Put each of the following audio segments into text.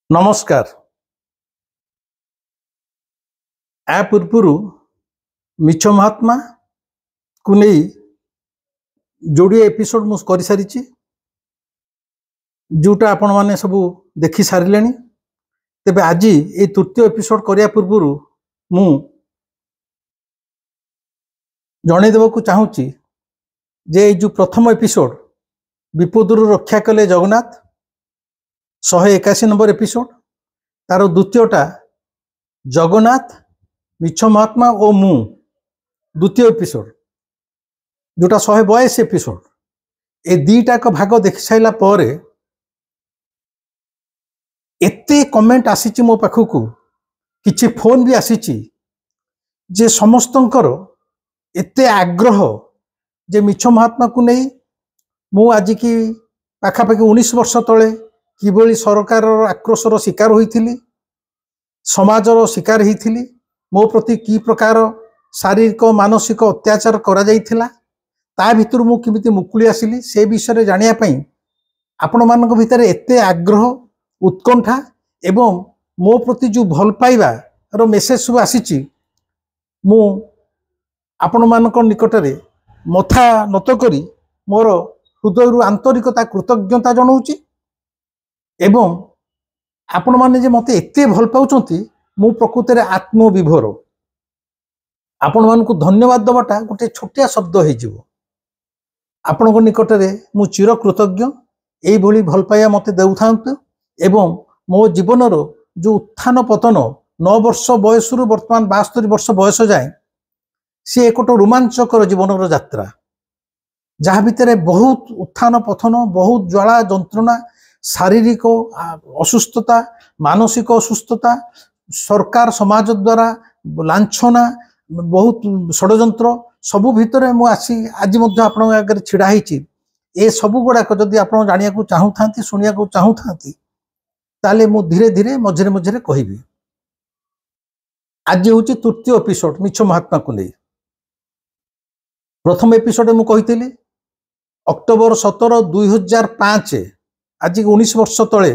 नमस्कार। आ पूर्व मिछ महात्मा को नहीं जोड़े एपिसोड मुझे कर सारी जोटा आपण मैंने सब देखि सारे तेबे आज ये तृतीय एपिसोड करने पूर्व मु जन देवाक चाहूँगी जे जो प्रथम एपिसोड विपदर रक्षा कले जगन्नाथ 181 नंबर एपिसोड तार द्वितीयटा जगन्नाथ मिछ महात्मा और मु द्वितीय एपिसोड जोटा 182 एपिसोड ए दीटा का भाग देख साइला पर एते कमेंट आसी मो पाखकू किछि फोन भी आसी जे समस्तंकर एते आग्रह जे मिछ महात्मा को नहीं मु आज की पाखापाखि 19 वर्ष तले किभली सरकार आक्रोशर शिकार होइथिली समाजर शिकार होइथिली मो प्रति की प्रकार शारीरिक मानसिक अत्याचार करा जाइथिला ता भितर मु किमिति मुकुली आसिली से विषय जानिया पई आपण मानक भितर एते आग्रह उत्कंठा एवं मो प्रति जो भल पाइबा रो मेसेज सब आसीची मु आपण मानक निकटरे मथा नत करी मोर हृदय आंतरिकता कृतज्ञता जनाऊची एवं आपण माने जे मते एते भल पाउचंती मु प्रकृति आत्मविभोर आपण मानकु धन्यवाद दबाटा गोटे छोटिया शब्द हो जिवो आपण को निकटरे मु चिर कृतज्ञ एई भली भल पाया मते देउथांतु एवं मो जीवनर जो उत्थान पतन 9 वर्ष बयस रु वर्तमान 72 वर्ष बयस जाए सी एक रोमांचकर जीवनर यात्रा जहाँ भितर बहुत उत्थान पतन बहुत ज्वाला जंत्रणा शारीरिक असुस्थता मानसिक असुस्थता सरकार समाज द्वारा लांछना बहुत षड्यंत्र सबू भितर मु आसी आज आपण आगे छिड़ा ए सबू गुड़ाक जदि आप जानिया चाहू था शुणा चाहू था ताले मु धीरे धीरे मझे मझे कहबी। आज हूँ तृतीय एपिसोड मिछ महात्मा को नहीं प्रथम एपिसोड मु कही अक्टोबर 17 2005 आज 19 वर्ष तले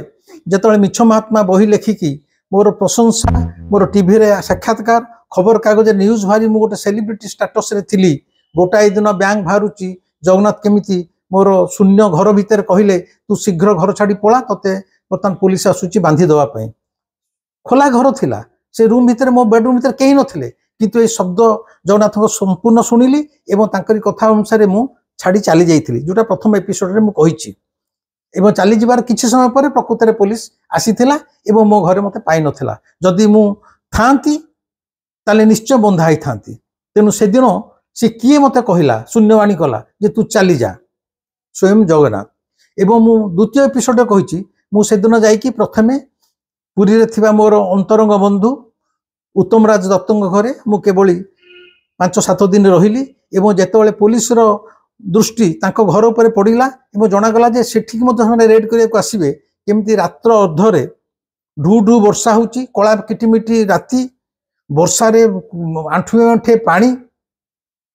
जिते मिछ महात्मा बही लेखिकी मोर प्रशंसा मोर टीवी रे साक्षात्कार खबर कागज न्यूज भारी मु गोटे सेलिब्रिटी स्टेटस रे थिली गोटाए दिन बैंक बाहरुची जगन्नाथ केमिति मोर शून्य घर भितर कहले तू शीघ्र घर छाड़ी पला तते बर्तमान पुलिस आसुची बांधी दवा पई खोला घर थिला से रूम भितर मो बेडरूम भितर केही नथिले किंतु ए शब्द जगन्नाथ को संपूर्ण सुनिली एवं तांकरी कथा अनुसार मु छाड़ी चली जाइथिली जोटा प्रथम एपिसोड रे मु कहिची एवं चली जीवार किछि समय पर प्रकृति पुलिस आसीथिला एवं मो घरे मते पाई नथिला जदि मु थांती ताले निश्चय बंधा ही थांती तेनु से दिन से किए मते कहिला शून्यवाणी कला जे तू चली जा स्वयं जगन्नाथ एवं मु द्वितीय एपिसोड कहिची मु से दिन जाई कि प्रथमे पुरी रे थिबा मोर अंतरंग बंधु उत्तम राज दत्तंग घरे मु केवली 5-7 दिन रहिली एवं जेतेबेले पुलिस रो दृष्टि तांको घर उपर पड़िला एवं जनागला जे सेठिक मते हमने रेड करिया आसीबे केमती रात्र अर्धरे ढू ढू वर्षा होची कला किटिमिटी राती वर्षा रे आंठुए आंठे पानी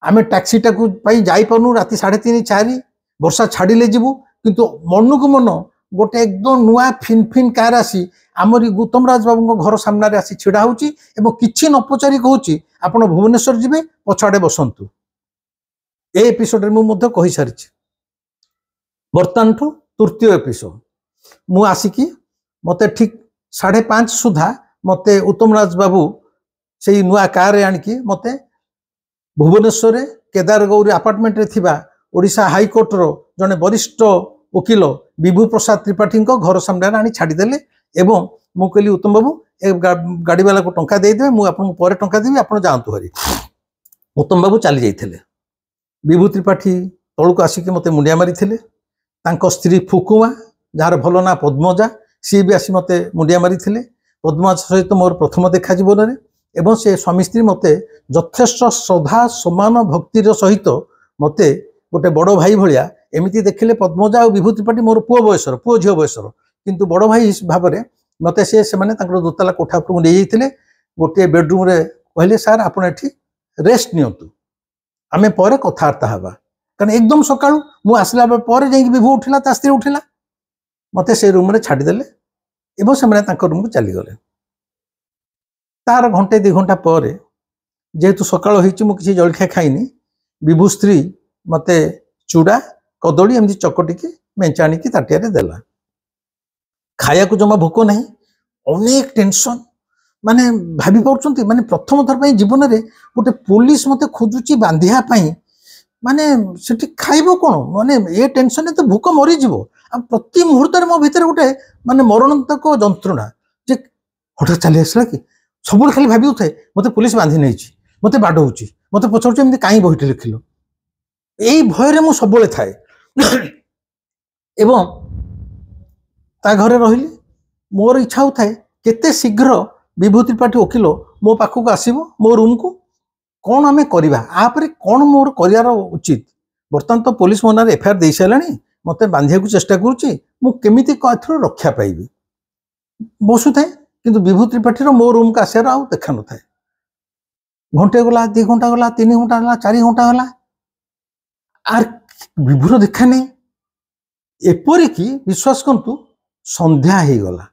आमे टैक्सी टाकू पाई जाई पानु राती 3:30-4 वर्षा छाड़िले जीवु किंतु मन को मन गोटे एकदम नुआ फिन फिन कार आसी आमरी गौतम राज बाबू घर सामने आसी छिड़ा होची एवं किछि न पचारि कहूची आपण भुवनेश्वर जिबे पछाड़े बसंतु ए एपिसोड रे मु मध्य कहि सारी बर्तमान ठू तृतीय एपिसोड मु आसिकी मते ठीक 5:30 सुधा मते उत्तम राज बाबू से नुआ कार रे आनिकी मते भुवनेश्वर केदार गौरी अपार्टमेंट रे थिबा ओडिशा हाई कोर्ट रो जने वरिष्ठ वकील विभू प्रसाद त्रिपाठी घर सामने आनी छाड़ीदेले एवं मु कहली उत्तम बाबू ए गाड़ी वाला को टंका दे देबे मु आपन पर टंका देबी आपन जानतु हरी उत्तम बाबू चली जाइथिले विभू त्रिपाठी तौक आसिक मत मुंडिया मारी स्त्री फुकुमा जार भल ना पद्मजा सी भी आसी मत मुंडिया मारी पद्मजा सहित मोर प्रथम देखा जीवन में एवं से स्वामी स्त्री मत यथेष्ट श्रद्धा सम्मान भक्तिर सहित मत गोटे बड़ भाई भाया एमती देखिले पद्मजा और विभू त्रिपाठी मोर पुओ बयसर पुओ झील बयसर किंतु बड़ भाई भाव में मत से दोतला कोठा उपरକୁ नहीं जाते गोटे बेडरूम रे कहले सार आपण एठी रेस्ट नियंतु आमे परे कथार्ता हवा कारण एकदम सकाळू मु आसला पर जाई विभू उठिला ता स्त्री उठिला मते से रूम रे छाड़ी देले एवं से रूम को चलीगले तार घंटे 2 घंटा पर जेहेतु सकाल हो किसी जलखिया खाइनी विभू स्त्री मत चूड़ा कदली एमती चकटिकी मेंचा आनिकी ताटिया देला खाया को जमा भोक ना अनेक टेंशन माने भाभी पार्टी माने प्रथम थर जीवन में गोटे पुलिस मत खोजुची बांधिया माने सेठी खाइबो कोन माने ए टेंशन तो भूक मरीज आ प्रति मुहूर्त मो भीतर गोटे माने मरणांतक जंत्रणा जे हठात चली आसला कि सब खाली भाभी उठाए मत पुलिस बांधि नहीं मत बाडौची मत पचार एमती कहीं बहीटे लिखिल यही भय मु सब थाए एवं ता घरे रही मोर इच्छा होता केते शीघ्र विभू त्रिपाठी वकिल मो पाखक आसब मो रूम को कौन आम करवा आपरे कौन मोर कर उचित बर्तमान तो पुलिस मो नाम एफआईआर दे सारा मत बांधिया चेष्टा करुमी रक्षा पाइबी बसु थाए कि विभू त्रिपाठी मो रूम को आसार आउ देखा न था घंटे गला 2 घंटा गला 3 घंटा गला 4 घंटा गला आर विभूर देखा नहीं एपरिक विश्वास करतु संध्या हो गला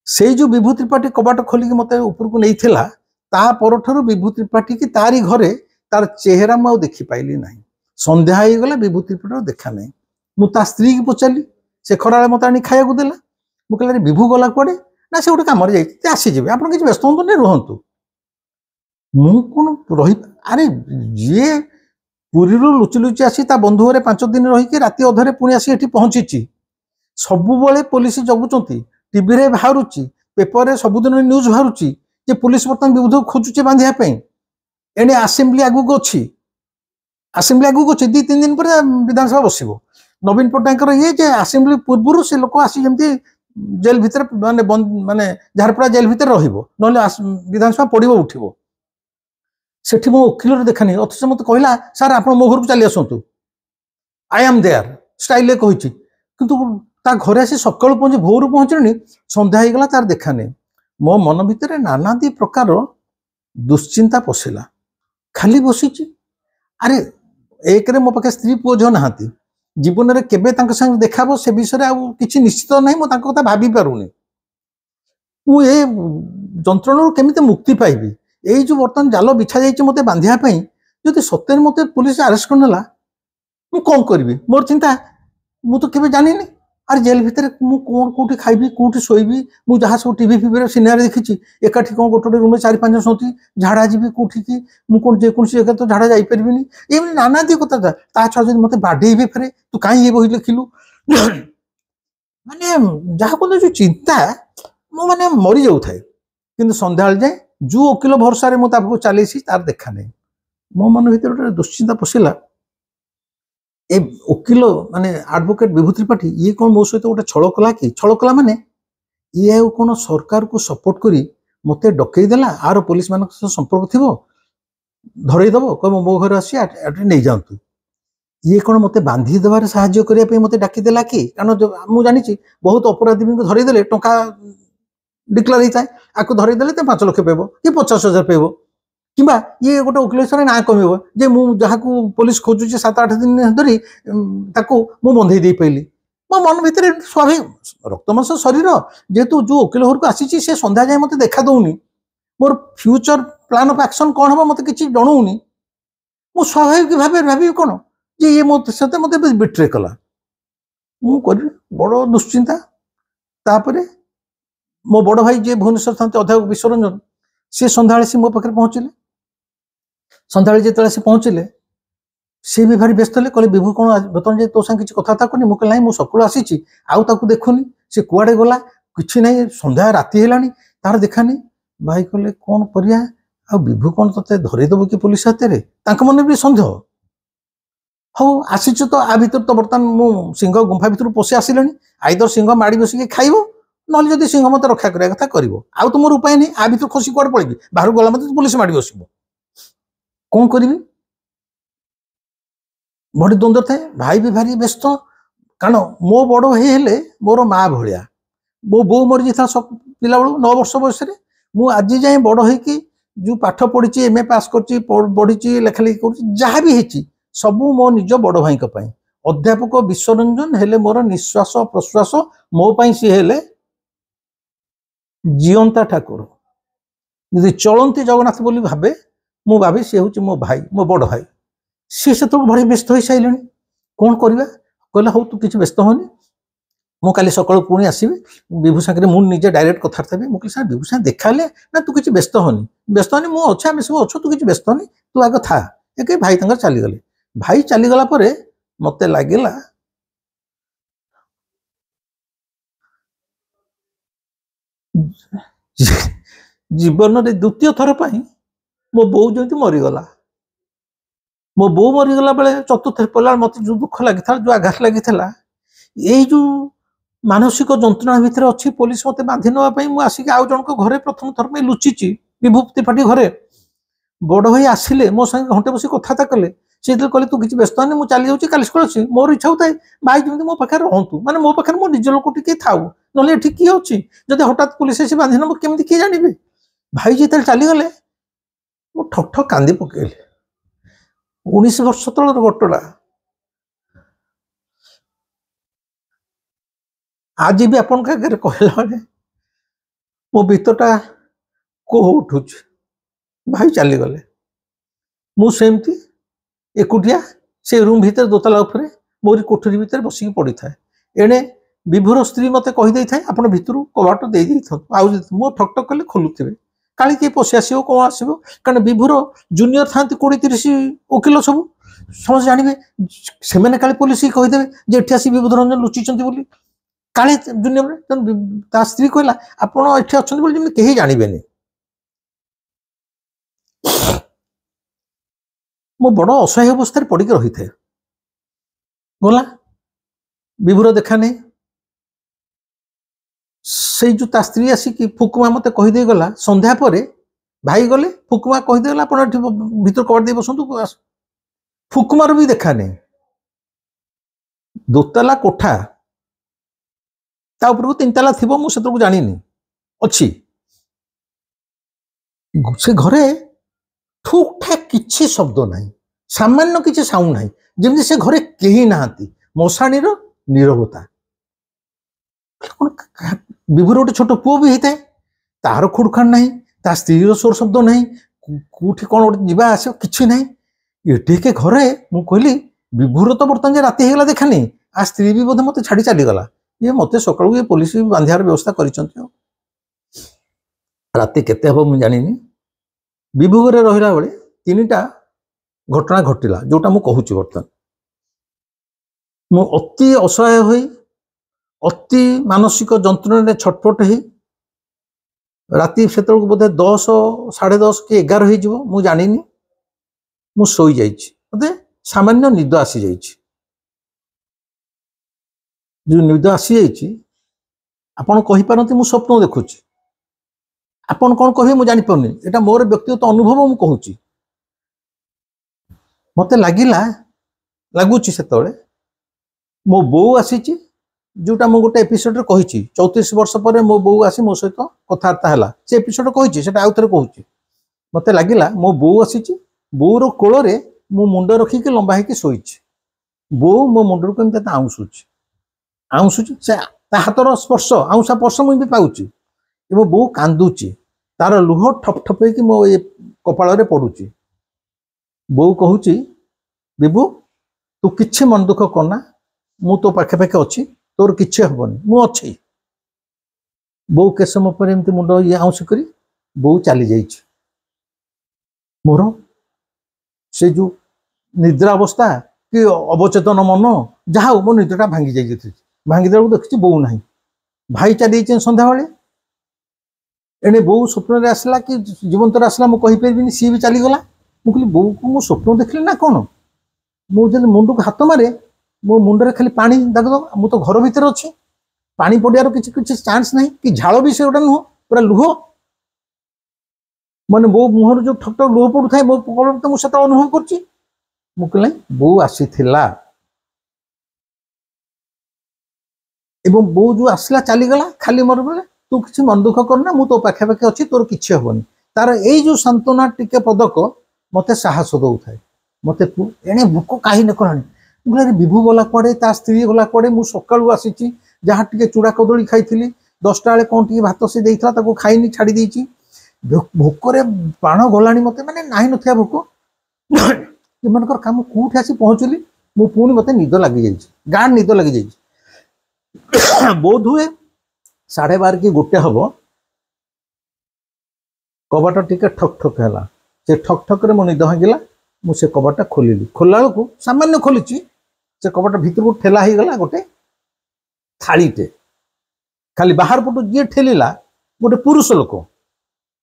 से जो विभू त्रिपाठी कबाट खोलिक मत उपरको नहीं थिला ता परठारु विभू त्रिपाठी की तारी घरे तार चेहरा मु देखि पाइली नहीं संध्या हो गला विभू त्रिपाठी देखा नहीं मु ता स्त्री की पचारि से खरा मत आनी खाया को देला मु कहला विभू गला कुआडे ना से गोटे कम आसीजे आप किसी व्यस्त हूँ नहीं रुहतु मु कौन रही अरे जी पुरी लुचि लुचि आसी ता बंधु घरे 5 दिन रही राति अधरे पुणी आसी एठी पहुंची सबुबले पुलिस जगुचंती टीवी रे बाहरुची पेपर रे सबुदिन न्यूज बाहरुची जे पुलिस बर्तमान विरोध खोजुचे बांधिया पई एने असेंबली आगु को अछि असेंबली आगु को 2-3 दिन पर विधानसभा बसिबो नवीन पट्टनायक ये जे असेंबली पूर्व से लोक आसी जेमती जेल भीतर माने माने झारपड़ा जेल भीतर रहिबो नले विधानसभा पड़िबो उठिबो सेठी मो वकील रे देखा नहीं अथच मत कहला सर आप मो घर को चली आसतु आई एम देयर स्टाइल कही किंतु ता घरे आसी सकाल पहुंचे भोर पहुंचनी संध्या हो गला तार देखा नहीं मो मन भितर नानादी प्रकार दुश्चिंता पशिला खाली बसी अरे एक रे मो पाखे स्त्री पुओ झ नहांती जीवन में केबे तांक संग देखाबो से विषय किसी निश्चित नहीं मो तांक कथा भाभी पारुनी मु ए जंत्रणा केमिते मुक्ति पाइबी यही जो बर्तमान जाल बिछा जाइए मत बांधिया जदि सत्य मत पुलिस अरेस्ट करनेला मु कौन करी मोर चिंता मु तो केबे जानी अरे जेल भितर मु कौन कौटी खाइबी कौटी शोइबी मु जहाँ सब टीवी फिवी सिनेमा देखी एकाठी कौन गोटे रूम 4-5 जन सोती झाड़ा जी कौटी की मु कौन जेकोसी जगह तो झाड़ा जापरि ये नाना दी कथा ता छा मत बाडेबे फेरे तू कहीं ये बही लिखिलु माने जहाँ को जो चिंता मु माने मरी जाऊ थाए किंतु संध्या जाए जो वकिल भरसा मुझे चली तार देखा नहीं मो मन भर गोटे दुश्चिंता पशिला ए वकिल माने एडवोकेट विभू त्रिपाठी ये कौन मो सहित गोटे छल कला कि छल कला माने ये कौन सरकार को सपोर्ट करी मत डकईदेला आर पुलिस मान संपर्क थी धरईदेव कह मो घर आसी नहीं जातु ये कौन मत बांधी देवार साहाय्य करने मत डाकीदेला कि कारण मुझे जानी बहुत अपराधी धरईदे टंका डिक्लेयर होता है आपको धरईदे तो 5 लाख पाइब कि 50,000 पाइब कि ये गोटे वकिल ना कम जे मुझे पुलिस खोजुचे 7-8 दिन धरी मु बंधे दे पाइली मो मन भितर स्वाभाविक रक्तमांस शरीर जेहेतु जो वकिल घर को आसी से संध्या जाए मत देखा दौनी मोर फ्यूचर प्लान ऑफ एक्शन कौन हम मत किसी जनाऊनी मु स्वाभाविक भाव भावी कौन जे ये मत बिट्रे कला मु कर बड़ दुश्चिंता तापरे मो बड़ भाई जे भुवनेश्वर था अध्यापक विश्वरंजन सी संध्या सी मो पाखे पहुँचले संध्या जो से पहुँचले सी भी भारी व्यस्त कहले विभू कौन बर्तमान जे तो संगे कथा करनी मुझे ना मुझे सकाल आसी आउ देखुनी सी कुआड़े गला कि ना संध्या राति है तार देखा नहीं भाई कहले कौन करिया आ विभू कौन ते धरईदेव कि पुलिस हाथ में मन भी सन्देह हाँ आसी तो आ भर तो बर्तमान मु सिंह गुंफा भर पशि आसिले आईदर सिंह माड़ी बसिक खाइब ना जब सिंह मत रक्षा करने कथा कर तो मोर उपाय नहीं आ भर खसी कुआड़े पड़ेगी बाहर गला मत पुलिस माड़ी बस कौन करी बड़ी द्वंद्व थाए भाई भी भारी व्यस्त कारण मो बड़ भाई हेले मोर माँ भाया मो बो मरी जाता सब पिला बेलू 9 वर्ष बयस मुझे जाए बड़ हो जो पाठ पढ़ी एमए पास कर लेखालेखी कर भी सबू मो निज बड़ भाई अध्यापक विश्वरंजन हेले मोर निश्वास प्रश्वास मो सी हेले जीवंता ठाकुर यदि चलती जगन्नाथ बोली भावे मु भावे सी हूँ मो भाई मो बड़ भाई सी से भारी व्यस्त हो सारे कौन करवा कहला हूँ तू किसी व्यस्त होनी मु काली सकाळु पुणी आसबि विभू सागर मुझे डायरेक्ट कथा भी मुझे सर विभू सागर देखा ना तू किसी व्यस्त होनी मु अच्छे आम सब अच्छु तू किसी व्यस्त होनी तू आग था एक भाई तंकर चलीगले भाई चलीगला मत लगिला जीवन में द्वितीय थर पर मो बो जमी मरीगला मो बो मरीगला बेले चतुर्थ पड़ा मत जो दुख लगी जो आघात लगी यही जो मानसिक जंत्रणा भितर अच्छी पुलिस मत बांधि नापी मुझे आउ जन घरे प्रथम थर पर लुचिची विभूति पाटी घरे बड़ भाई आसिले मो संगे घंटे बस कथा कले सी कहले तू किसी व्यस्त नहीं मुझे चली जाऊँगी काली सकाल मोर इच्छा होता है भाई जमी मो पाखे रहतु माने मो पाखे मो निज लोक टी थाऊ ना किए अच्छी जब हठात पुलिस आसी बांधि नब केमी किए जानवे भाई जो चलीगले मो ठक ठक कांदी पकेली 19 वर्ष तलर घटना आज भी आपन का कहला बेले मो भीतरटा कोह उठू भाई चलीगले मुझे एकुटिया से रूम भीतर दोतला उपरे मोरी कोठरी भीतर बसिक पड़ी था एणे विभुर स्त्री मत कहीदे था आप भितर कबाट दे मो ठक ठक कले खोलुवे काली किए पशि आस कौन आसो कारण विभुर जूनियर था 20-30 वकिल सब समझ जानवे से काली पुलिस कहीदे जे एठी आसी विभुध रंजन लुचिंट काले जूनियर स्त्री कहला आपण एठी अच्छा कहीं जानवे मो बड़ असहाय अवस्था पड़ के रही थे गला विभुर देखा नहीं से जो ता स्त्री आसिक फुकुमा मत कहीदे गला संध्या पर भाई गले फुकुमा कहीदेगला आप भर कबाड़ दे बसतु फुकुमार भी देखा नहीं दोतला कोठा ता ऊपर 3 ताला थी मुझे जानी अच्छी से घरे ठुक ठाक किसी शब्द ना सामान्य किसी साउंड ना जमी से घरे कहीं नहांती मशाणीर नीरवता विभुर गोटे छोट पुओ भी होता है तार खुड़खाण ना ता स्त्री स्वर शब्द ना कौटी कौन गोटे जीवा आस कि ना ये घरे मुझे कहली विभुर तो बर्तमान राति होगा देखानी आ स्त्री भी बोधे मत छाड़ी चलीगला ये मत सकाळू ये पुलिस भी बांधार व्यवस्था कर राति केते हम मुझे जानी विभु घरे रहा बेले 3टा घटना घटिला जोटा मु कहूची बर्तमान मु अति असहाय होई अति मानसिक जंत्रणा छटपट ही राति से बोधे 10 साढ़े 10 कि 11 हो जानी मु सोई जाइछि मते सामान्य निद आसी जाइछि जो निद आसी जाइछि आपण कहि पारंती मु स्वप्न देखुछि आपण कौन कहे मुझे जानी एटा मोर व्यक्तिगत अनुभव मु कहूछि मते लगुच से मो बो आसी जोटा मु गोटे एपिसोड रे कही 34 वर्ष पर मो बो आसी मो सहित कथबार्ता है से एपिसोड कही आउ थे कहूँ मत लगिला मो बो आसी बोर कोल मु मुंड रखिक लंबा होकर शोई बो मो मुंड को आउंसुची से हाथर स्पर्श आउंसा स्पर्श मुझे पाऊँ एवं बो कांदुची तार लुह ठप ठप हो मो ये कपाल पड़ुची बो कहूची विभु तू किछि मन दुख करना मु तो पाखे पाखे अच्छी तोर किछि हबनी मु अच्छी बो के समय पर एमती मुंड ये आउंस करी बो चली जाइछि मोर से जो निद्रा अवस्था कि अवचेतन मन जहाँ मो निद्रा भांगी जाइए भांगी देला देखी बो ना भाई चली संध्या बेले एने बो स्वप्न आसला कि जीवंतर आसला मुझे कहीपरि सी भी चलीगला मुझे बो को मो स्वप्न देखली ना कौन मुझे मुंड को हाथ मारे मो मुंडे खाली पानी दागद मु तो घर भितर अच्छी पानी पड़ियार किसी चांस ना कि झाड़ भी से गोटा नुह पूरा लुह माने बो मुहर जो ठक ठक लुह पड़ू था मो तो मुझे अनुभव कर मुझे बो आसी एवं बो जो आसला चलीगला खाली मोर बेले तू किसी मन दुख करना मु तो पाखे पाखे अच्छी तोर किसी हेनी तार यही जो सांत्वना टिके पदक मत साहस दौ थाए मत एणे भोक कहीं न कलानी मुझे विभु गला कड़े ता स्त्री गला कड़े मु सकाळू आसी जहाँ टे चूड़ा कदली खाई 10टा बेले कौन टी भात से देइथला ताको खाइनी छाड़ी देइची भोकरे प्राण गलानी मते माने नाही नथिया भोक एमनकर काम कोठी आसी पहुँचली मु पुणी मते निद लगी जाइए गाढ़ निद लगी जाइए बोध हुए 12:30 कि 1 हम कबाट टिके ठक ठक है से ठक ठक रे मो निद भांगिला मुझे कबाट खोलिली खोला बेलू सामान्य खोली से कबाट भितर को ठेला ही गला गोटे थालीटे खाली बाहर पटू जी ठेलिला गोटे पुरुष लोक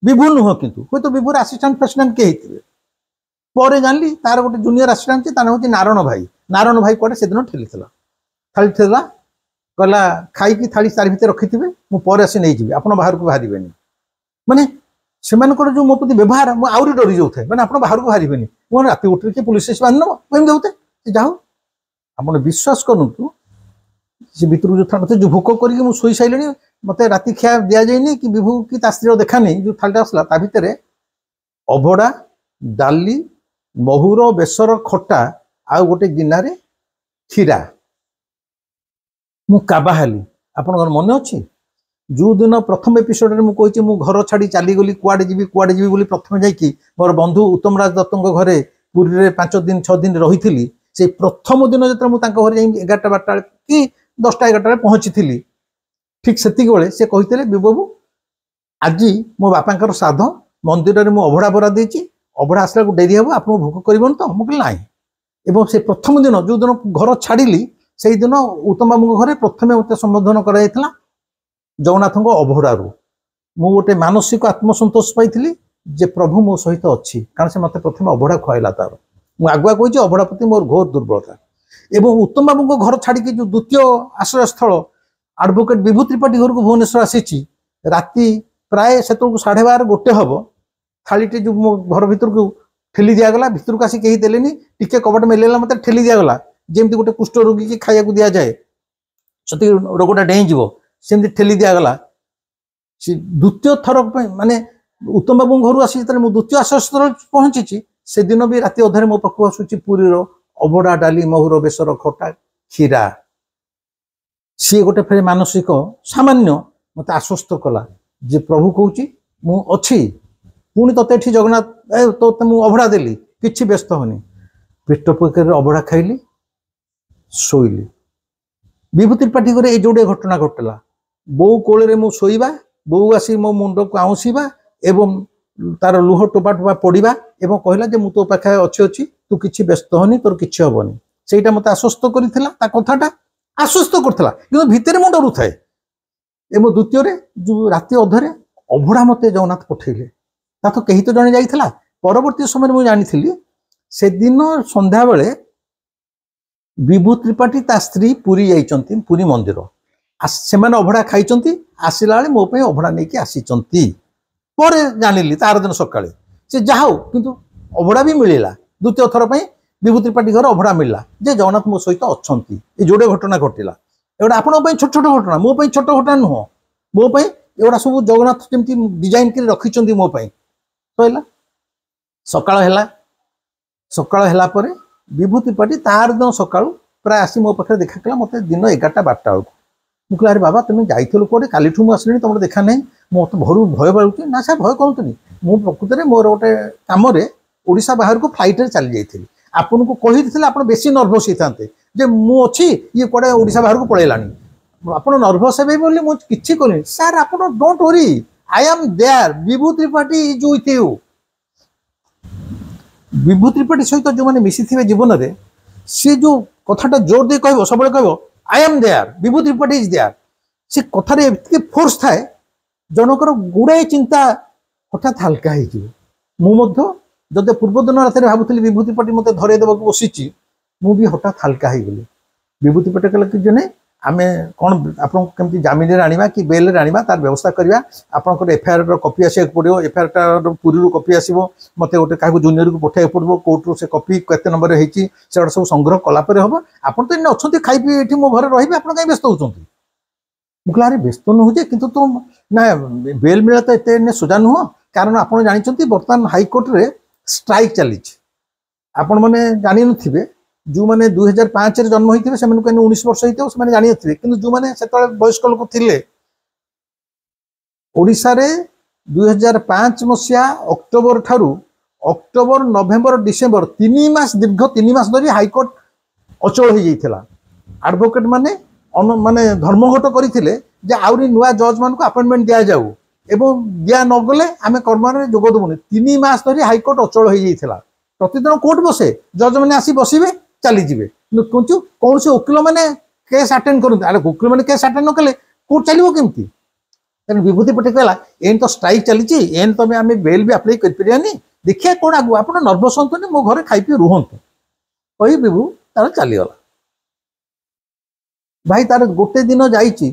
विभु नुह किंतु हूँ तो विभुर आसिस्टांट प्रेसिडेंट किए पर जानली तार गोटे जूनियर आसिस्टांट तार हूँ नारायण भाई कड़े से दिन ठेली थाली ठेला कहला खाई थाली तार भितर रखी थे मुझे आसी नहीं जी आप बाहर को बाहर माने से जो मो प्रति व्यवहार मुझे आहरी डरी जाऊे मैंने आप बाहर को बाहर मुझे रात उठे कि पुलिस बांध नब जाऊे जाओ आप विश्वास करूँ से भितर जो मत जो भोक करके मुझे शोई सारे मत राति खिया दि जाए कि विभु कि स्त्री देखा नहीं जो थालीटा आसला ता भितर अभड़ा डाली महुर बेसर खटा आ गोटे गिनारे खीरा मु काबाहाली आपन मन अच्छी जो दिन प्रथम एपिसोड में मुझे मु घर छाड़ी चलीगली कुआड़े जी बोली प्रथम जाकि मोर बंधु उत्तम राज दत्त घरे पुरी में 5 दिन 6 दिन रही से प्रथम दिन जो मुझे घर 11टा 12टा कि 10टा 11टा पहुँची ठीक से से कहते विभु आज मो बापा श्राद्ध मंदिर में मुझे अभड़ा बरा देती अभड़ा आसला डेरी हम आप भोक कर तो मुझे ना एवं से प्रथम दिन जो दिन घर छाड़ी से दिन उत्तम बाबू घरे प्रथम मत संबोधन कर जगन्नाथ अभड़ा मु गोटे मानसिक आत्मसंतोष पाई जे प्रभु मो सहित अच्छी कारण से मत प्रथम अभड़ा खुआला तार मुझे आगुआ कही अभड़ा प्रति मोर घोर दुर्बलता एवं उत्तम बाबू घर छाड़ी जो द्वितीय आश्रय स्थल एडवोकेट विभु त्रिपाठी घर को भुवनेश्वर आसी राति प्राय से 12:30 1 हम थालीटे जो मो घर भीतर को ठेली दिगला भीतर को आसी कहीं देलेनी टिके कबाट मेलेला मत ठेली दिगला जमती गोटे कुष्ठ रोगी की खाया दि जाए से रोगटा डेईज सेमती ठेली दिगला द्वितीय थर माने उत्तम बाबू घर आसी द्वितीय आश्रय स्थल पहुंची से दिन भी राति अधारे मो पाखु आसूची पुरीर अभड़ा डाली महुर बेसर खटा खीरा सी गोटे फेर मानसिक सामान्य मत आश्वस्त कला जे प्रभु कहूँ मु अच्छी पुणी ते जगन्नाथ तो मु अभड़ा देली किछि व्यस्त होनी पेट पकर अभड़ा खाइली शोइली विभु त्रिपाठी घरे ये जोड़े घटना घटला बो कोले मु शोइबा बो आसी मो मुंड को आउंसीबा एवं तार लुह टोपा टोपा पड़ा एवं कहला जे मु तो पाखे अच्छी तू किछि व्यस्त होनी तोर किछि हबनी सेटा मते आश्वस्त करिथिला ता कथाटा आश्वस्त करथिला किंतु भितर मु डरू थाए एवं द्वितीय रे जो राति अधरे अभड़ा मते जगन्नाथ पठेले ता तो कहीं तो जने जाइथिला परवर्ती समय मु जानिथिली से दिन संध्या बेले विभु त्रिपाठी ता स्त्री पुरी जाइचंती पुरी मंदिर से अभड़ा खाई आसला बेले मो पे अभड़ा नहीं आसी पर जानिली तार दिन सकाଳେ से जाओ किंतु अभड़ा भी मिलला द्वितीय थर पर विभु त्रिपाठी घर अभड़ा मिलला जे जगन्नाथ मो सहित अच्छा ये जोड़े घटना घटला एगुड़ा आपण छोट छोट घटना मो छोट घटना नुह मो एगुड़ा सब जगन्नाथ जमी डिजाइन कर रखिंट मो कहला सकाळ है विभु त्रिपाठी तार दिन सका प्राय आसी मो पाखे देखा कला मत दिन 11टा 12टा बेलू मुझे अरे बाबा तुम जाइल कौटे काली आसली तुम देखा नहीं मत घर भय बाड़ू ना सर भय कहतुनि मु प्रकृत में मोर गोटे कम ओडिशा बाहर को फ्लाइट चली जाइए आपन को कही आप बेसी नर्भस होते जे मु अच्छी ये कड़े ओडिशा बाहर को पलैलानी आप नर्भस हे बोली मुझे किसी कहनी सर आप don't worry I am there Vibhu Tripathi is with you विभु त्रिपाठी सहित जो मैंने मिसी थे जीवन में सी जो कथाटा जोर दे कह सब कह आई am there Vibhu Tripathi is there से कथार एत फोर्स थाए जनकर गुड़ाए चिंता हठात हल्का हो जदि पूर्वदिन रात भावुली विभु त्रिपाठी मत धरे देवाक बसी मु भी हठात हल्का हो गली विभु त्रिपाठी कहला कि जने आमे कौन आपमती जमीन आना कि बेल आना तार व्यवस्था करवा आपंकर एफआईआर कपी आसा पड़ो एफआईआर पूरी कपी आसो मत गोटे क्या जूनियर को पठाइक पड़ो कोर्टर से कपी केते नंबर होती से सब संग्रह कलापर हम आप तो इन अच्छा खाई पी ये मो घर रही आप कहीं व्यस्त होती मुझे अरे व्यस्त नुहे कि तो ना बेल मिला तो एत सोजा नुह कारण आप जानते बर्तमान हाइकोर्ट रे स्ट्राइक चली आपण मैंने जानी थे जो मैंने 2005 जन्म होते हैं 19 वर्ष होते जानी थे कि जो मैंने से वयस्क लोक थे ओडिशा रे 2005 मसीहा अक्टोबर ठारू अक्टोबर नवेम्बर डिसेम्बर 3 मास दीर्घ 3 मास धरी हाईकोर्ट अचल हो जाइथिला। एडवोकेट माने माने धर्मघट करथिले जे आउरी नुआ जज मान को अपॉइंटमेंट दिया जाऊ एवं दिया न गले आमे कर्म रे जोग दबुनी 3 मास धरी हाईकोर्ट अचल हो जाइथिला। प्रतिदिन कोर्ट बसे जज माने आसी बसिबे चली जिवे कोंचु कौन से वकील माने केस अटेंड करते अरे वकील माने केस अटेंड न कले कोर्ट चलिबो केमती तेन विभूति पटे कहला एन तो स्ट्राइक चली एन तो आम बेल भी अप्लाई कर देखिए कौन आगु आप नर्भस हूँ मो घर खाई पी रुहतु कही विभू तार चलीगला भाई तार गोटे दिन जाइए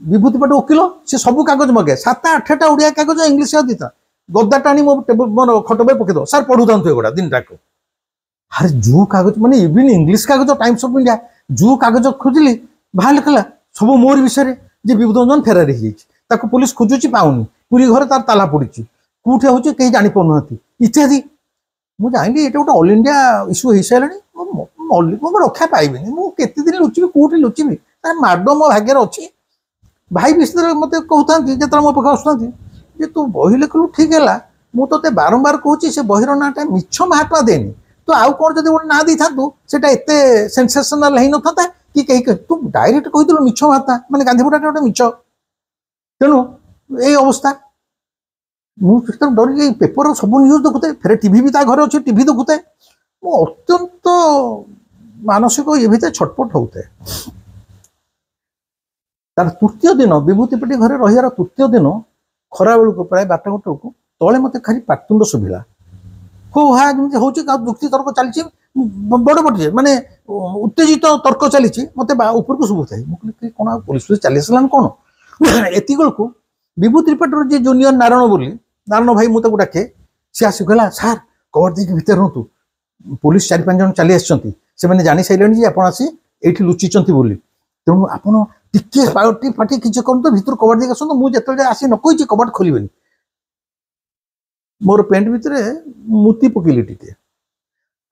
विभूति पटे वकिल सी सब कागज मगे 7-8टा उड़िया कागज इंग्लीश दीता गद्दा टाणी मो टेबल मोर खट पे पकईद सार पढ़ू था एगुड़ा दिन टाक अरे जू कागज माने इवन इंग्लीश कागज टाइम्स ऑफ इंडिया जू कागज खोजिली बाहर कहला सब मोर विषय जे विभूति रंजन फेरार हो पुलिस खोजुची पाऊनी पूरी घर तार ताला पड़ी कौटे हूँ कहीं जानी पाना इत्यादि मुझे जानी ये गोटे ऑल इंडिया इश्यू हो सारे रक्षा पाइबी मुझे दिन लुचि कौटी लुचि माड मो भाग्य अच्छी भाई विषय मत कहता जो मो पाखे आसुँच जे तू बही लिखलु ठीक है मुझे बारंबार कहूँ से बहीर नाटा मिछ महात्मा देनी तो आउ कौन जब गोटे ना दे था सेटा एत सेनसेसनाल हो न था कि कहीं तू डायरेक्ट कहीदेलु मिछ महात्मा माने गांधीपुरा गोटे मिछ तेणु यही अवस्था मुझे डर पेपर सब न्यूज देखुए फिर टीवी भी घर अच्छे टीवी देखुए मु अत्यंत मानसिक ये भीतर छटपट होते तार तृतीय दिन विभूति पेटी घर रही तृतीय दिन खरा बेलू प्राय 12टा को तले मत खाली पाटुंड शुभिला हो हा जमी हूँ जुक्ति तर्क चलती बड़ बटे माने उत्तेजित तर्क चली मत ऊपर को शुभुए मुझे कौन पुलिस चली आसान कौन एति को विभूति त्रिपाठी जी जूनियर नारायण बोली नारायण भाई मुझे डाके सी आस कहला सार कवर देख भितर रुहतु पुलिस 4-5 जन चली आसने जानी सारे आप आसी ये लुचिंट बोली तेणु आपड़ टिके पार्टी फाटी किसी करते भर कवर देख आसतु मुझे आसी न कही कबाट खोलबेनि मोर पेंट भितर मुति पकेली टिके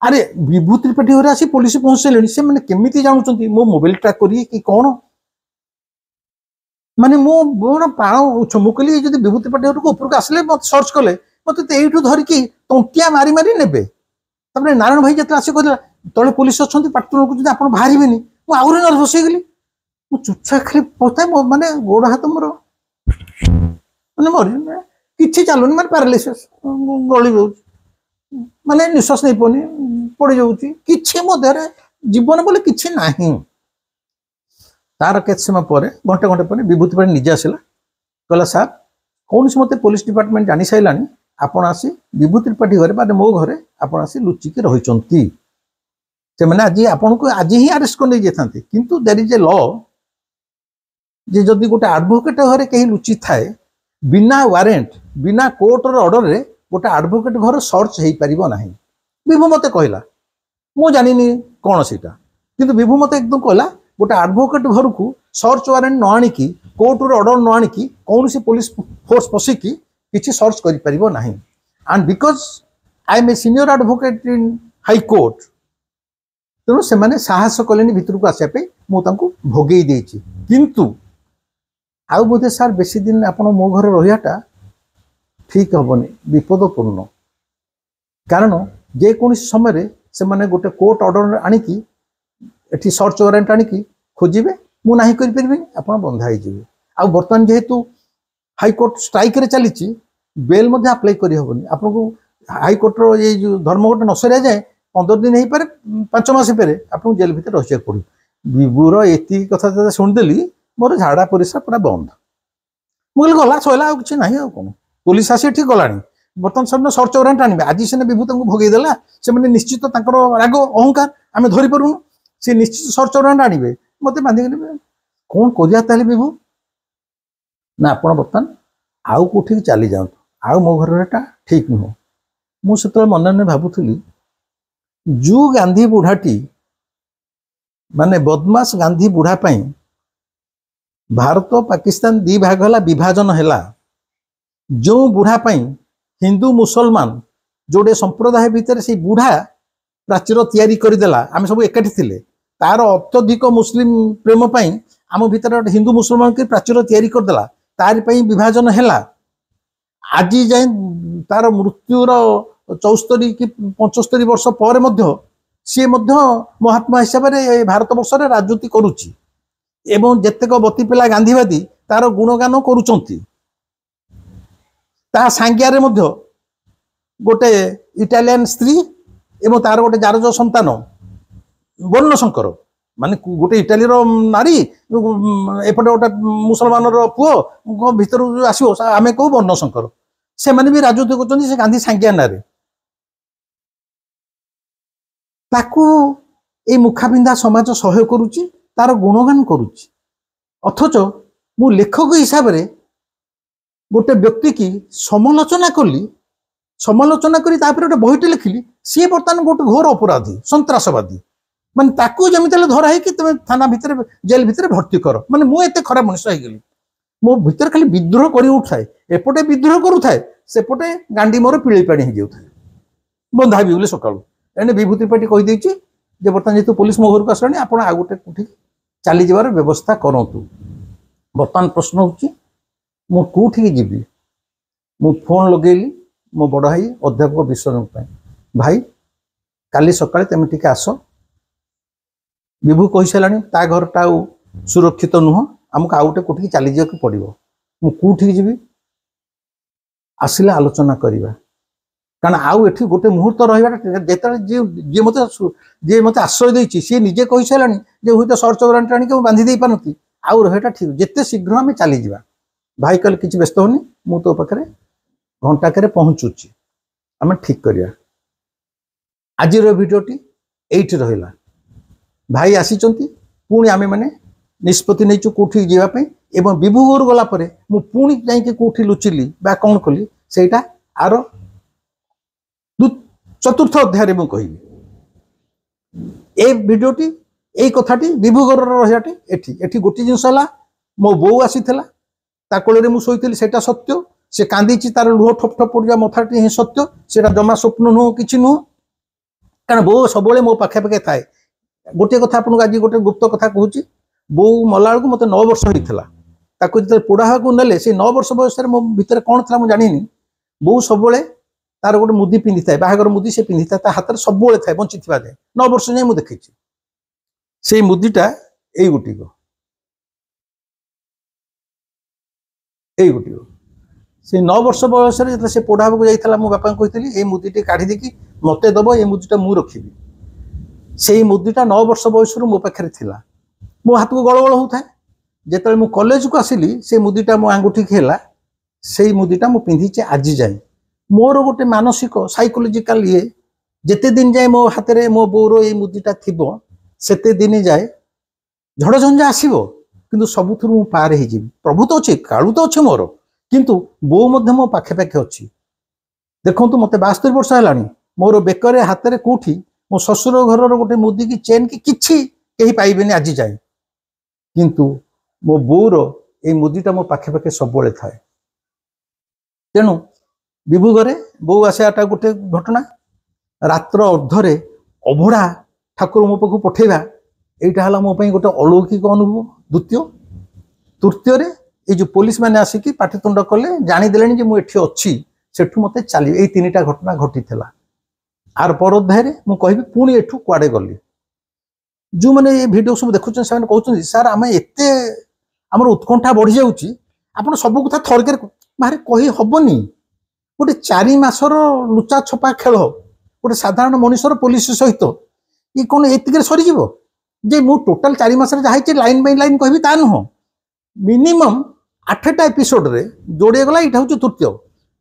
अरे विभूति त्रिपाठी घर आसी पुलिस पहुंच सारे से मैंने केमी जानूँ मो मोबाइल ट्राक करी कि कौन माने मोर प्राण उच्च मुझे जब विभूति पाटी को ऊपर आसले मत सर्च कले मत यू धरिकी तंटिया मारी मारी ने नारायण भाई जो आस कहला तले पुलिस अच्छा पाटन को आप बाहर मुझे आहरी नर्भस हो गली मुझे चुपचाप खाली पहुँचाए माने गोड़ हाथ मोर मैंने मरी कि चलुनि मारे पारालिसिस गली माने निश्वास नहीं पानी पड़ जाऊँगी कि मो देह जीवन बोले कि ना तार के समय पर घंटे घंटे पर विभूति पाटी निजे आसला कहला सार कौन से मत पुलिस डिपार्टमेंट जानी सारा आपण आसी विभूति त्रिपाठी घरे माने मो घरे आपण आसी लुचिकी रही से मैंने आज आपन को आज ही अरेस्ट कर जाता किंतु देयर इज ए लॉ जे जदि गोटे एडवोकेट घरे कहीं लुचि थाए बिना वारेंट बिना कोर्टर ऑर्डर रे गोटे एडवोकेट घर सर्च हो पारिबो नाही विभू मते कहला मु जानिनी कौन सीटा किंतु विभू मते एकदम कहला गोटे एडवोकेट घर को सर्च वारेंट न आणिकी कोर्ट ऑर्डर न आणिकी कौन सी पुलिस फोर्स पशिकी किसी सर्च कर पारिबो नाही and because I am a senior advocate in high court तेणु से मैंने साहस कले भितर को आसापे मुझे भोगे देछि किंतु आउ बोधे सार बेसी दिन आप मो घर रहियाटा ठीक हेनी विपदपूर्ण कारण जेकोसी समय से मैंने गोटे कोर्ट ऑर्डर आणिकी एटी सर्च वारंट आणिकी खोजे मु ना करें आप बंधा हो आ बर्तमान जेहेतु हाईकोर्ट स्ट्राइक रे चली बेल अप्लाई करहबनी आपको हाईकोर्टर ये जो धर्मघट न सरिया जाए 15 दिन हो पारे 5 मास पारे आपको जेल भितर रही पड़ो विभूर एति कथा शुणिदेली मोर झाड़ा परिस्रा पूरा बंद मुझे गला सैला कि ना कौन पुलिस आसी ठीक गला बर्तमान सब सर्च वारंट आने आज सीना विभू भोगेदेला से मैंने निश्चित राग अहंकार आम धरी पारूँ सी निश्चित सर्च वारंट आने मत बांधिक कौन कर विभू ना आप बर्तमान आउ कौटी चली जाऊँ आउ मो घरटा ठीक नुह मुझे मन मन भावुली जो गांधी बुढ़ाटी माने बदमाश गांधी बुढ़ा पाई भारत पाकिस्तान दी भाग है विभाजन है जो बुढ़ा पाई हिंदू मुसलमान जोड़े संप्रदाय भितर से बुढ़ा प्राचीर तैयारी करदेला आम सब एकाठी थिले तार अत्यधिक मुस्लिम प्रेम पाई आम भीतर हिंदू मुसलमान के प्राचीर तैयारी करदेला तारि पई विभाजन हैला आज जाए तार मृत्युर 74 कि 75 वर्ष पर सी महात्मा हिसाब से भारत वर्ष राजनीति करुच्ची एवं जेतेक बती पिला गांधीवादी तार गुणगान करुचंती ता सांग्यारे मध्य गोटे इटालियन स्त्री एवं तार गोटे जारज संतान वर्ण शंकर माने गोटे इटाली नारी एपटे गोटे मुसलमान पुओ भीतर आसो आम कहू वर्ण शंकर से माने भी राजनीति कर गांधी सांग्या ना ताकू ए मुखापिंधा समाज सहयोग करुच्ची तार गुणगान करुच्ची अथच मु लेखक हिसाब से गोटे व्यक्ति की समालोचना करी तापर गोटे बहीटे लिखिली सी बर्तमान गोटे घोर अपराधी सन्त्रासवादी माने ताकू जमी धरा है कि तुम थाना भितर जेल भितर भर्ती कर माने मु एते खराब मनुष्य होगली मो भितर खाली विद्रोह कर उठाए एपटे विद्रोह करुए सेपटे गांडी मोर पिड़ी पाणी हो जाए बंधा भी बोले सकाळू एने विभूति पार्टी कहीदे जे बर्तमान जेतु पुलिस मो घर को आसलानी आप आ गोटे कोठी चली जावार व्यवस्था करतु बर्तमान प्रश्न होची मु कोठी जीवी मु फोन लगेली मो बड़ भाई अध्यापक विश्वनाथ भाई काली सकाळे तुम टिके आस विभू कही सारानी ता घरटा सुरक्षित नुह आमको आउ गोटे कोठी चली जावाक पड़ो मु कोठी जीवी आसिले आलोचना करवा कारण आउ एठी गोटे मुहूर्त रहा जे मत आश्रय देछि सी निजे कही सारानी जे हुई सर्च वारंट आनी बांधी दे पारती आउ रहा ठीक जिते शीघ्र आम चली जा भाई कहले किसी व्यस्त होनी मु तो पाखे घंटाके पहुँचुची आम ठीक करिया आज भिडियोटी एठी रहिला भाई आसीचंती पुणी आमे माने निष्पत्ति नहीं कौटी जावाई एवं विभू घर गला परे मु पुणी जाइए कौटी लुचिली बा कौन कली सेटा आर चतुर्थ अध्याय मु कहि ए भिडियोटी ए कथाटी विभू घर रहियाटी एठी एठी गोटी जिनस हला मो बो आसीथिला ता कोले मु सोईथिली सेटा सत्य से कांदीची तार लुह ठप ठप पड़ जा मथाटी ही सत्य सेटा जमा स्वप्न नुह किछि नुह कारण बो सबले मो पाखे पाखे थाए गोटे कथा आपको आज गोटे गुप्त कथा कहूँ बो मला बेलू मत 9 वर्ष होता जो पोड़ा को नेले से 9 वर्ष बयस मो भितर कौन था मुझे जानी बो सब तार गोटे मुदी पिंधि थाए बाहागर मुदी से पिंधि था हाथ में सब थाए बंची जाए 9 वर्ष जाए मुझे देखी से मुदीटा यही गोटिक से 9 वर्ष बयस से पोड़ा को जाता मो बापा कही ये मुदीटी काढ़ी देकी मत दब ये मुदीटा मु रखी से मुदीटा 9 वर्ष बयस मो पाखे थिला मो हाथ को गड़बड़ होता है जिते मु कॉलेज को आसिली से मुदीटा मो आंगुठी खेला से मुदीटा मु पिंधिचे आज जाए मोर गोटे मानसिक साइकोलॉजिकल ये जिते दिन जाए मो हाथ में मो बोर ये मुदीटा थिबो सेते दिन जाए झड़ झंझा आसीबो किंतु सबुथुर मु पार हे जीवी प्रभु तो अच्छे कालू तो अच्छे मोर किंतु बो मध्य मो पाखे पाखे अच्छी देखंतु मते 72 वर्ष हेलानी मोर बेकरे हाथ में कोठी मो ससुर घर गोटे मुदी की चेन की किछि कहीं पाइबेनी आज जाए किंतु मो बोर ये मुदीटा मो पाखे पाखे सब थाए तेणु विभू घरे बो आसाटा गोटे घटना रात्र अर्धरे अभड़ा ठाकुर मो पाखु पठेबा एटा हला मो पई गोटे अलौकिक अनुभव द्वितीय तृतीय ये जो पुलिस मैंने आसिकी पाटितुंड कले जानीदेले जे मु एठी अच्छी सेठू मते चली ये 3टा घटना घटी थिला आर पर अध्याय मु कहबी पुणी एठू कुआडे गली जो मैंने ये वीडियो सब देखुं से कहते सार आम एत आम उत्कंठा बढ़ी जाऊँगी आप सब कथा थरक बाहर कही हेनी गोटे 4 मासर लुचा छपा खेल गोटे साधारण मनुष्यर पुलिस सहित ये कौन एतिक सरीज जे मु टोटाल 4 मास जहाँ लाइन बाय लाइन कहि ता नुह मिनिमम 8टा एपिसोड रे जोड़े गला यहाँ हूँ तृतीय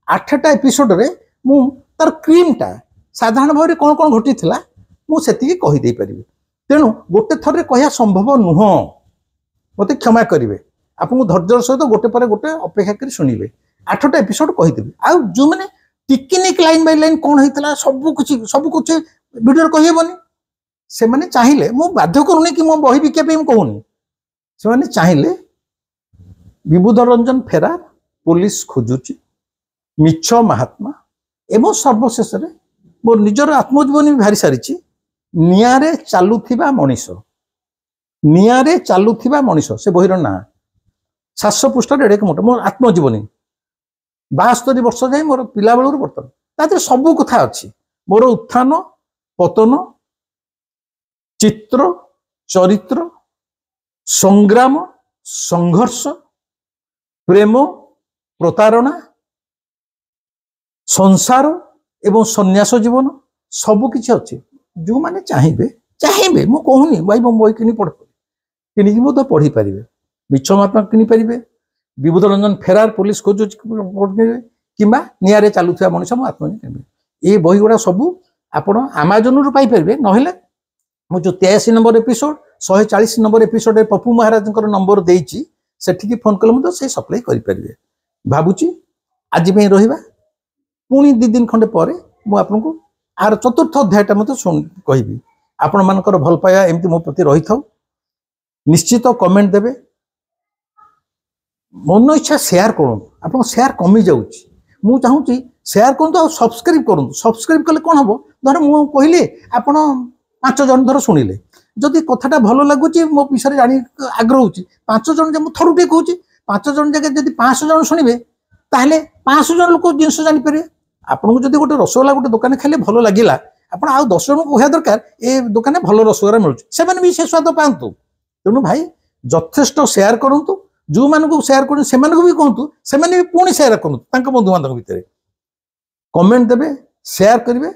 8टा एपिसोड रे मु तार क्रीमटा साधारण भाव कौन कौन घटी मुझे कहीदे पारि तेणु गोटे थर कह संभव नुह मत क्षमा करेंगे आपको धैर्य सहित गोटे पर गोटे अपेक्षा कर शुणिबे 8टा एपिसोड कहीदेवी आ जो मैंने टिकनिक लाइन बाय लाइन कौन होता सब कुछ वीडियो कहीबनी से मैंने चाहिए मु बाध्य करूनी कि मो बही बिकापी कहूनी से मैंने चाहिए विबुध रंजन फेरार पुलिस खोजुची मिछ महात्मा एवं सर्वशेष मोर निजर आत्मजीवनी भी भारी सारी निआरे चालुथिबा मनीष से बहिर ना 700 पृष्ठ एड़े मोटा मोर आत्मजीवनी 72 वर्ष जाए मोर पिला बेलू बर्तमान ताते सबू कथा अच्छी मोर उत्थान पतन चित्र चरित्र संग्राम संघर्ष प्रेम प्रतारणा संसार एवं संन्यास जीवन सबू किसी अच्छे जो मैंने चाहिए मु कहूनी भाई मो बही कि कि पढ़ी पारे मिछ महात्मा कि पारे विभूत रंजन फेरार पुलिस खोज कि निआरे चलुवा मनुष्य मो आत्मजन किनबे ये बही गुड़ा सबू आपण आमाजन रु पाइपर ना मु जो 83 number episode 140 number episode Pappu Maharaj number देती सेठिकी फोन कले से सप्लाई करें भावुची आज रहा पुणी 2 दिन खंडे पर मुझे आर चतुर्थ अध्यायटा मत कहि आपण मानकर भल पाया एमती मो प्रति रही था निश्चित कमेंट देवे मन इच्छा शेयर करूँ आप शेयर कमी जाऊँगी मु चाहूँगी शेयर करूँ सब्सक्राइब करूँ सब्सक्राइब कले कौन हम धर मु कहली आपण 5 जन धर शुणिले जदि कथाटा भल लगुच मो विषय जानी आग्रह हो 5 जन मुझे थरुटे कहूँ 5 जन जगह जब 500 जन शुणे ताहले 500 जन लोक जिनस जानीपर आपको जब गोटे रसगोला गोटे दुकान खाइले भल लगिला आप आउ 10 जन को कह दरकार ए दुकान भल रसगोला मिलूँ भी से स्वाद पातु तेणु भाई यथेष्ट शेयर करूँ जो मानक शेयर कर भी कहतु से भी पुणी शेयर करूँ बंधु बांधव भितर कमेंट देवे शेयर करेंगे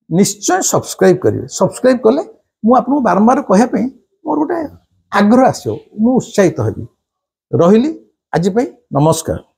निश्चय सब्सक्राइब करेंगे सब्सक्राइब कले मुझे बारंबार कहवाई मोर गोटे आग्रह आसो मु उत्साहित हेबी रही आज नमस्कार।